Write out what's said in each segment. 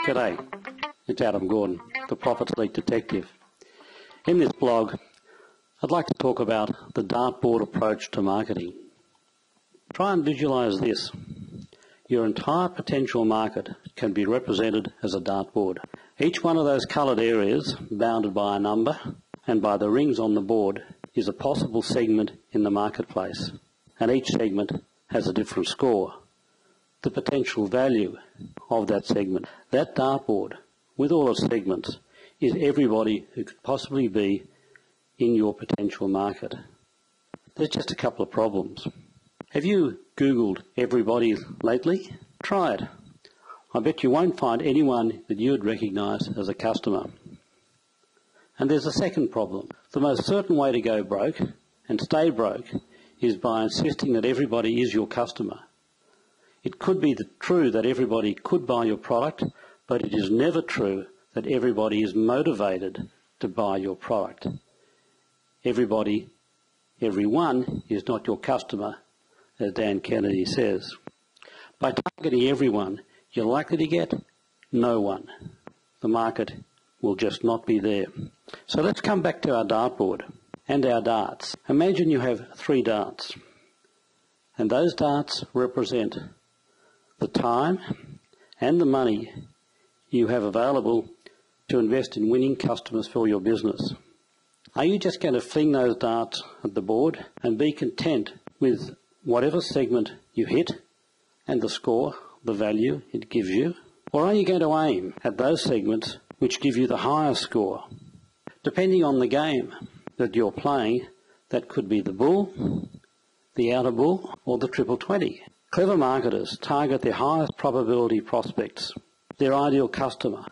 G'day, it's Adam Gordon, the Profits Leak Detective. In this blog, I'd like to talk about the dartboard approach to marketing. Try and visualise this. Your entire potential market can be represented as a dartboard. Each one of those coloured areas, bounded by a number and by the rings on the board, is a possible segment in the marketplace, and each segment has a different score. The potential value of that segment. That dartboard, with all its segments, is everybody who could possibly be in your potential market. There's just a couple of problems. Have you Googled everybody lately? Try it. I bet you won't find anyone that you would recognise as a customer. And there's a second problem. The most certain way to go broke and stay broke is by insisting that everybody is your customer. It could be true that everybody could buy your product, but it is never true that everybody is motivated to buy your product. Everyone is not your customer, as Dan Kennedy says. By targeting everyone, you're likely to get no one. The market will just not be there. So let's come back to our dartboard and our darts. Imagine you have 3 darts, and those darts represent the time and the money you have available to invest in winning customers for your business. Are you just going to fling those darts at the board and be content with whatever segment you hit and the score, the value it gives you? Or are you going to aim at those segments which give you the highest score? Depending on the game that you're playing, that could be the bull, the outer bull, or the triple 20. Clever marketers target their highest probability prospects, their ideal customer,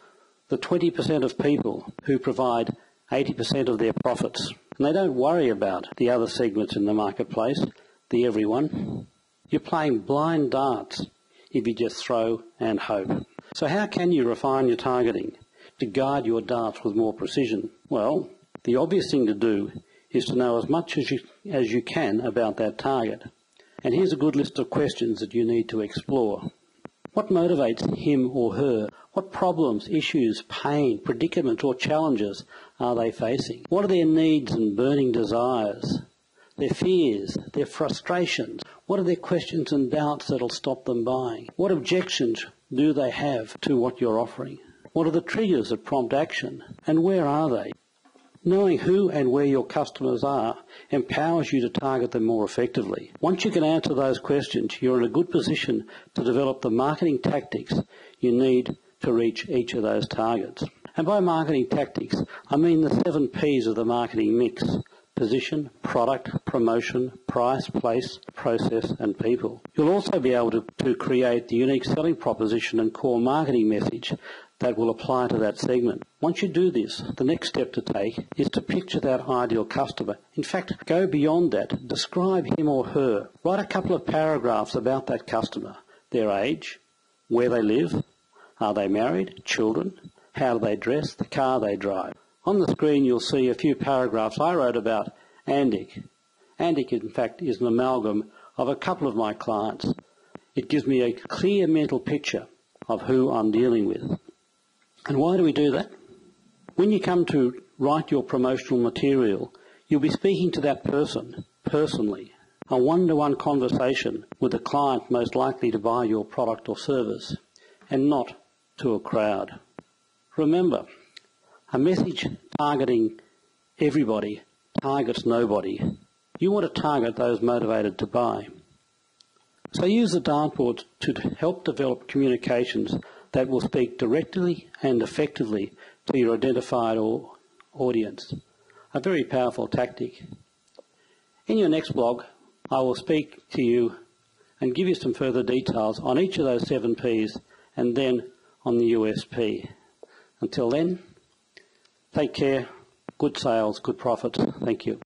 the 20% of people who provide 80% of their profits. And they don't worry about the other segments in the marketplace, the everyone. You're playing blind darts if you just throw and hope. So how can you refine your targeting to guide your darts with more precision? Well, the obvious thing to do is to know as much as you can about that target. And here's a good list of questions that you need to explore. What motivates him or her? What problems, issues, pain, predicaments or challenges are they facing? What are their needs and burning desires? Their fears, their frustrations? What are their questions and doubts that'll stop them buying? What objections do they have to what you're offering? What are the triggers that prompt action? And where are they? Knowing who and where your customers are empowers you to target them more effectively. Once you can answer those questions, you're in a good position to develop the marketing tactics you need to reach each of those targets. And by marketing tactics, I mean the 7 P's of the marketing mix: position, product, promotion, price, place, process and people. You'll also be able to create the unique selling proposition and core marketing message that will apply to that segment. Once you do this, the next step to take is to picture that ideal customer. In fact, go beyond that. Describe him or her. Write a couple of paragraphs about that customer: their age, where they live, are they married, children, how do they dress, the car they drive. On the screen you'll see a few paragraphs I wrote about Andic. Andic, in fact, is an amalgam of a couple of my clients. It gives me a clear mental picture of who I'm dealing with. And why do we do that? When you come to write your promotional material, you'll be speaking to that person personally, a one-to-one conversation with the client most likely to buy your product or service, and not to a crowd. Remember, a message targeting everybody targets nobody. You want to target those motivated to buy. So use the dartboard to help develop communications that will speak directly and effectively to your identified audience. A very powerful tactic. In your next blog, I will speak to you and give you some further details on each of those 7 Ps and then on the USP. Until then, take care, good sales, good profits. Thank you.